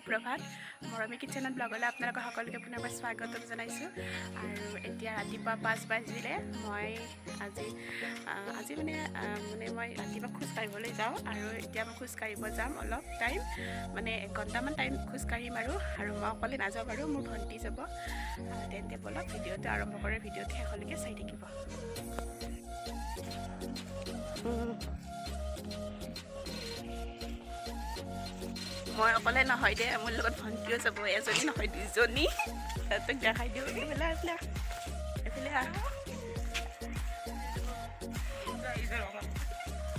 সুপ্ৰভাত মৰমী কিটচেনত ব্লগলৈ আপোনালোকক সকলোকে পুনৰবাৰ স্বাগতম জনাইছোঁ আৰু এতিয়া ৰাতিপুৱা 5 বাজিলে মই আজি মানে মই ৰাতিপুৱা খোজ কাঢ়িবলৈ যাওঁ আৰু এতিয়া মই খোজ কাঢ়িব যাম অলপ টাইম মানে 1 ঘণ্টামান টাইম খোজ কাঢ়িম আৰু মই অকলে নাযাওঁ বাৰু মোৰ ভণ্টি যাব তেন্তে বলক ভিডিঅ'টো আৰম্ভ কৰে ভিডিঅ'টো শেষলৈকে চাই থাকিব মই অকলে নহয় দে মোৰ লগত ভণ্টিও যাব এজনী নহয় দুজনী তোক দেখাই দিওঁ এইফালে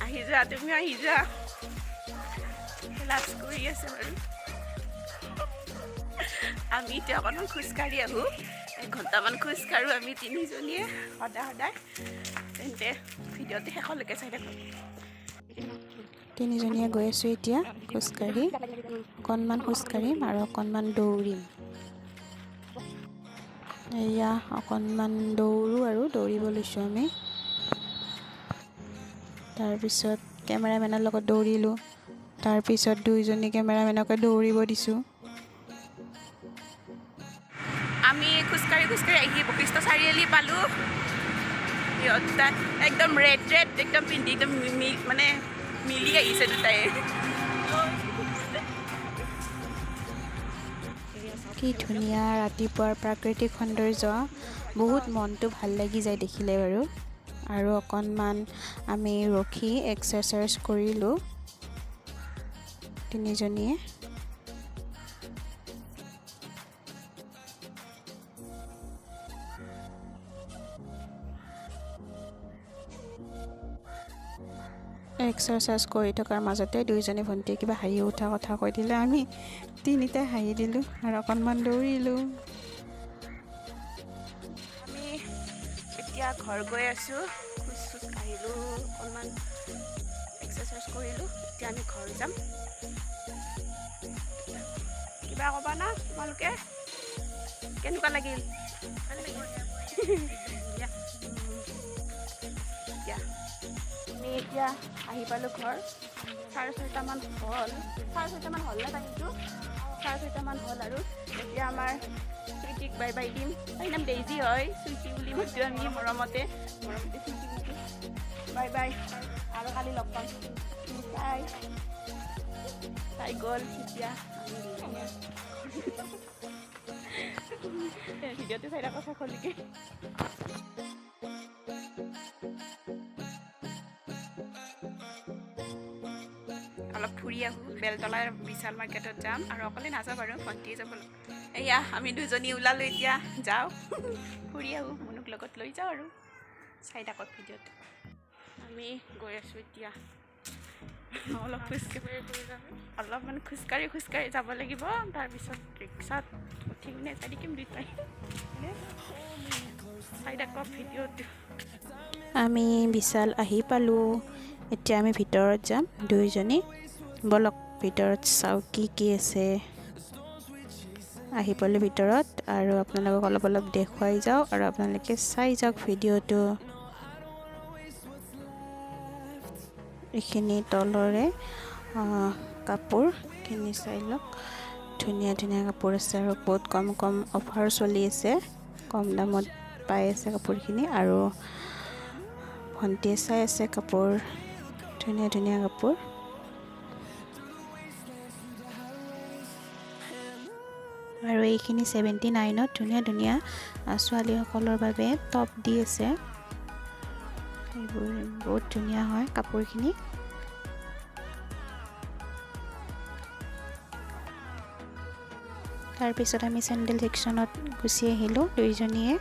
আহি যা তুমি আহি যা লাজ কৰি আছে বাৰু আমি এতিয়া অকণমান খোজকাঢ়ি আহোঁ 1 ঘণ্টামান খোজকাঢ়োঁ আমি তিনিজনীয়ে সদায় তেন্তে ভিডিঅ'টো শেষলৈকে চাই থাকোঁ তিনিজনীয়ে গৈ আছোঁ এতিয়া খোজকাঢ়ি অকণমান খোজকাঢ়িম আৰু অকণমান দৌৰিম এয়া অকণমান দৌৰোঁ আৰু দৌৰিব লৈছোঁ আমি তাৰপিছত কেমেৰামেনৰ লগত দৌৰিলোঁ তাৰপিছত দুইজনী কেমেৰামেনকে দৌৰিব দিছোঁ আমি খোজকাঢ়ি আহি বশিষ্ঠ চাৰিআলি পালোঁ সিহঁত একদম ৰেড একদম পিন্ধি একদম মানে মিলি আহিছে দুটাই কি ধুনীয়া ৰাতিপুৱাৰ প্ৰাকৃতিক সৌন্দৰ্য বহুত মনটো ভাল লাগি যায় দেখিলে বাৰু আৰু অকণমান আমি ৰখি এক্সাৰচাইজ কৰিলোঁ তিনিজনীয়ে এক্সাৰচাইজ কৰি থকাৰ মাজতে দুইজনী ভণ্টিয়ে কিবা হাঁহি উঠা কথা কৈ দিলে আমি তিনিটাই হাঁহি দিলোঁ আৰু অকণমান দৌৰিলোঁ আমি এতিয়া ঘৰ গৈ আছোঁ খোজ কাঢ়িলোঁ অকণমান এক্সাৰচাইজ কৰিলোঁ এতিয়া আমি ঘৰ যাম কিবা ক'বা না তোমালোকে কেনেকুৱা লাগিল আমি এতিয়া আহি পালোঁ ঘৰ 6:30মান হ'ল 6:30মান হ'ল না টাইমটো 6:30মান হ'ল আৰু এতিয়া আমাৰ চুইটিক বাই বাই দিম তাইৰ নাম ডেইজি হয় চুইটি বুলি মাতিছোঁ আমি মৰমতে চুইটি বুলি বাই বাই আৰু কালি লগ পাম তাই গ'ল এতিয়া ভিডিঅ'টো চাই থাকক শেষলৈকে অলপ ফুৰি আহোঁ বেলতলাৰ বিশাল মাৰ্কেটত যাম আৰু অকলে নাযাওঁ বাৰু ভণ্টি যাব এয়া আমি দুজনী ওলালোঁ এতিয়া যাওঁ ফুৰি আহোঁ মনুক লগত লৈ যাওঁ আৰু চাই থাকক ভিডিঅ'টো আমি গৈ আছোঁ এতিয়া অলপ অলপমান খোজকাঢ়ি যাব লাগিব তাৰপিছত ৰিক্সাত উঠি কিনে চাই থাকিম দুটাই চাই থাকক ভিডিঅ'টো আমি বিশাল আহি পালোঁ এতিয়া আমি ভিতৰত যাম দুইজনী বলক ভিতৰত চাওঁ কি আছে আহি পালোঁ ভিতৰত আৰু আপোনালোকক অলপ দেখুৱাই যাওঁ আৰু আপোনালোকে চাই যাওক ভিডিঅ'টো এইখিনি তলৰে কাপোৰখিনি চাই লওক ধুনীয়া কাপোৰ আছে আৰু বহুত কম অফাৰ চলি আছে কম দামত পাই আছে কাপোৰখিনি আৰু ভণ্টিয়ে চাই আছে কাপোৰ ধুনীয়া কাপোৰ আৰু এইখিনি 79ত ধুনীয়া ছোৱালীসকলৰ বাবে টপ দি আছে এইবোৰ বহুত ধুনীয়া হয় কাপোৰখিনি তাৰপিছত আমি চেণ্ডেল ছেকশ্যনত গুচি আহিলোঁ দুইজনীয়ে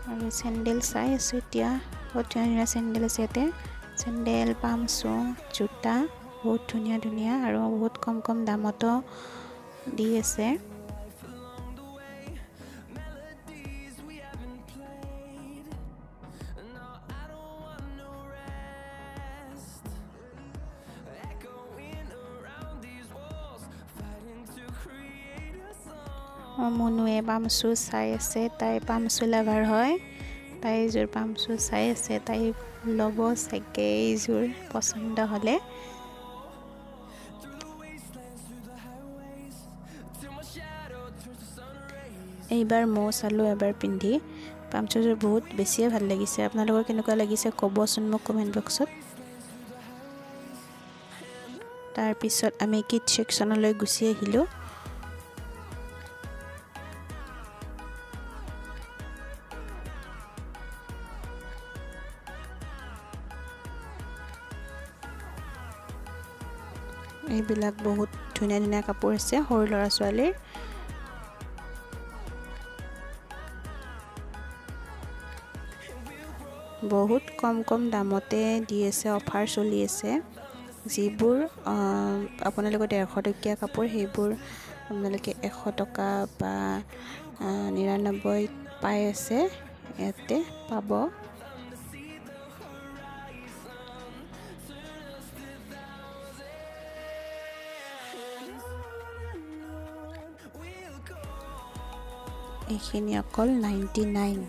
আৰু চেণ্ডেল চাই আছোঁ এতিয়া বহুত ধুনীয়া চেণ্ডেল আছে ইয়াতে চেণ্ডেল পাম শ্বু জোতা বহুত ধুনীয়া আৰু বহুত কম দামতো দি আছে মনুৱে পাম শ্বু চাই আছে তাই পাম শ্বু লাভাৰ হয় তাই এইযোৰ পাম শ্বু চাই আছে তাই ল'ব চাগে এইযোৰ পচন্দ হ'লে এইবাৰ ময়ো চালোঁ এবাৰ পিন্ধি পামচুযোৰ বহুত বেছিয়ে ভাল লাগিছে। আপোনালোকৰ কেনেকুৱা লাগিছে ক'বচোন মোক কমেণ্ট বক্সত। তাৰপিছত আমি কিড ছেকশ্যনলৈ গুচি আহিলোঁ। এইবিলাক বহুত ধুনীয়া ধুনীয়া কাপোৰ আছে সৰু ল'ৰা ছোৱালীৰ। বহুত কম দামতে দি আছে, অফাৰ চলি আছে। যিবোৰ আপোনালোকৰ 150 টকীয়া কাপোৰ সেইবোৰ আপোনালোকে 100 টকা বা 99 পাই আছে, ইয়াতে পাব। এইখিনি অকল 99।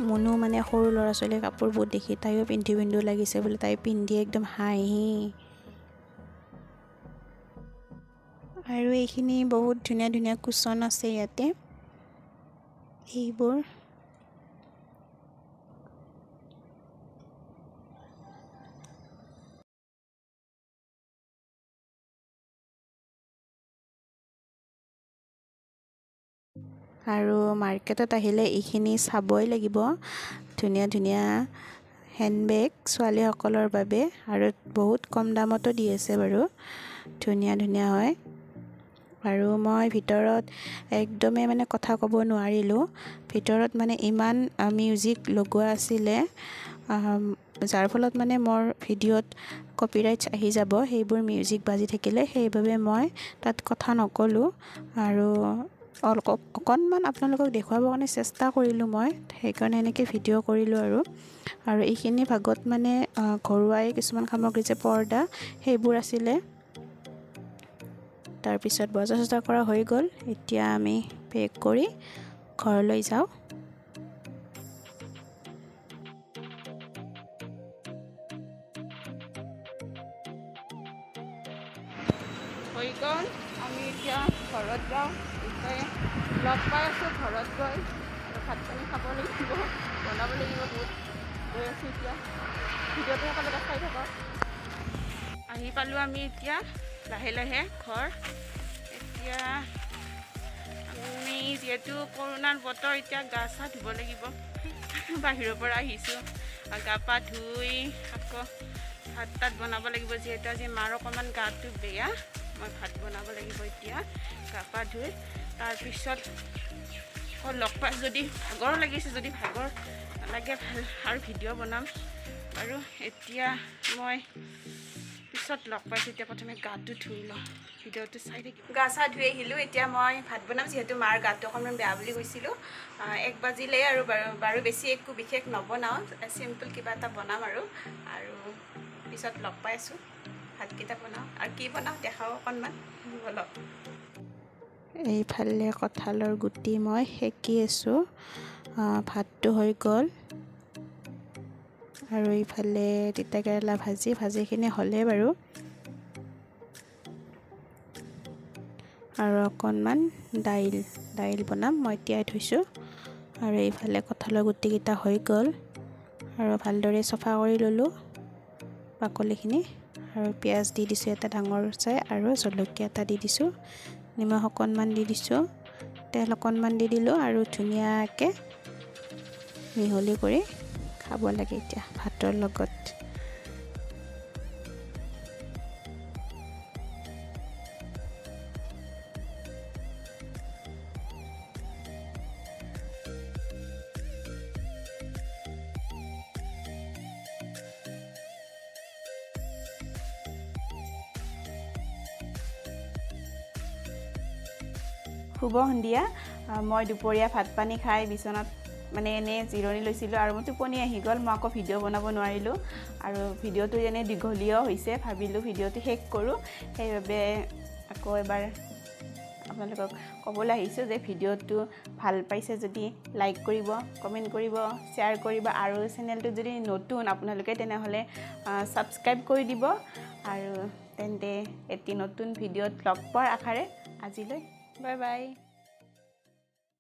মনো মানে সৰু ল'ৰা ছোৱালীৰ কাপোৰবোৰ দেখি তাইও পিন্ধো লাগিছে বোলে, তাই পিন্ধি একদম হাঁহি। আৰু এইখিনি বহুত ধুনীয়া ধুনীয়া কুশ্বন আছে ইয়াতে, এইবোৰ আৰু মাৰ্কেটত আহিলে এইখিনি চাবই লাগিব। ধুনীয়া ধুনীয়া হেণ্ডবেগ ছোৱালীসকলৰ বাবে, আৰু বহুত কম দামতো দি আছে বাৰু, ধুনীয়া ধুনীয়া হয়। আৰু মই ভিতৰত একদমেই মানে কথা ক'ব নোৱাৰিলোঁ, ভিতৰত মানে ইমান মিউজিক লগোৱা আছিলে, যাৰ ফলত মানে মোৰ ভিডিঅ'ত কপিৰাইটছ আহি যাব সেইবোৰ মিউজিক বাজি থাকিলে, সেইবাবে মই তাত কথা নক'লোঁ। আৰু অকণমান আপোনালোকক দেখুৱাবৰ কাৰণে চেষ্টা কৰিলোঁ মই, সেইকাৰণে এনেকৈ ভিডিঅ' কৰিলোঁ। আৰু এইখিনি ভাগত মানে ঘৰুৱাই কিছুমান সামগ্ৰী যে পৰ্দা সেইবোৰ আছিলে। তাৰপিছত বজাৰ চজাৰ কৰা হৈ গ'ল, এতিয়া আমি পেক কৰি ঘৰলৈ যাওঁ। হৈ গ'ল, আমি এতিয়া ঘৰত যাওঁ। লগ পাই আছোঁ ঘৰত গৈ, আৰু ভাত পানী খাব লাগিব, বনাব লাগিব, বহুত গৈ আছোঁ এতিয়া। ভিডিঅ'টো একেলগে চাই থাকক। আহি পালোঁ আমি এতিয়া লাহে লাহে ঘৰ। এতিয়া আমি যিহেতু কৰোণাৰ বতৰ, এতিয়া গা চা ধুব লাগিব। বাহিৰৰ পৰা আহিছোঁ, গা পা ধুই আকৌ ভাত তাত বনাব লাগিব, যিহেতু আজি মাৰ অকণমান গাটো বেয়া। মই ভাত বনাব লাগিব এতিয়া গা পা ধুই। তাৰপিছত আকৌ লগ পাই, যদি ভাগৰ লাগিছে, যদি ভাগৰ নালাগে ভাল আৰু ভিডিঅ' বনাম। আৰু এতিয়া মই পিছত লগ পাইছোঁ, এতিয়া প্ৰথমে গাটো ধুই লওঁ, ভিডিঅ'টো চাই থাকিম। গা চা ধুই আহিলোঁ, এতিয়া মই ভাত বনাম, যিহেতু মাৰ গাটো অকণমান বেয়া বুলি কৈছিলোঁ। 1 বাজিলেই আৰু বাৰু বেছি একো বিশেষ নবনাওঁ, চিম্পল কিবা এটা বনাম আৰু পিছত লগ পাই আছোঁ। ভাতকেইটা বনাওঁ, আৰু কি বনাওঁ দেখাওঁ অকণমান, বলক। এইফালে কঁঠালৰ গুটি মই সেকি আছোঁ, ভাতটো হৈ গ'ল। আৰু এইফালে তিতাকেৰেলা ভাজিখিনি হ'লে বাৰু, আৰু অকণমান দাইল বনাম, মই তিয়াই থৈছোঁ। আৰু এইফালে কঁঠালৰ গুটিকেইটা হৈ গ'ল, আৰু ভালদৰে চফা কৰি ল'লোঁ বাকলিখিনি। আৰু পিঁয়াজ দি দিছোঁ এটা ডাঙৰ চাই, আৰু জলকীয়া এটা দি দিছোঁ, নিমখ অকণমান দি দিছোঁ, তেল অকণমান দি দিলোঁ, আৰু ধুনীয়াকৈ মিহলি কৰি খাব লাগে এতিয়া ভাতৰ লগত। শুভ সন্ধিয়া। মই দুপৰীয়া ভাত পানী খাই বিচনাত মানে এনেই জিৰণি লৈছিলোঁ, আৰু মোৰ টোপনি আহি গ'ল। মই আকৌ ভিডিঅ' বনাব নোৱাৰিলোঁ, আৰু ভিডিঅ'টো এনেই দীঘলীয়াও হৈছে, ভাবিলোঁ ভিডিঅ'টো শেষ কৰোঁ, সেইবাবে আকৌ এবাৰ আপোনালোকক ক'বলৈ আহিছোঁ যে ভিডিঅ'টো ভাল পাইছে যদি লাইক কৰিব, কমেণ্ট কৰিব, শ্বেয়াৰ কৰিব আৰু চেনেলটো যদি নতুন আপোনালোকে তেনেহ'লে ছাবস্ক্ৰাইব কৰি দিব আৰু তেন্তে এটি নতুন ভিডিঅ'ত লগ পোৱাৰ আশাৰে আজিলৈ বাই বাই।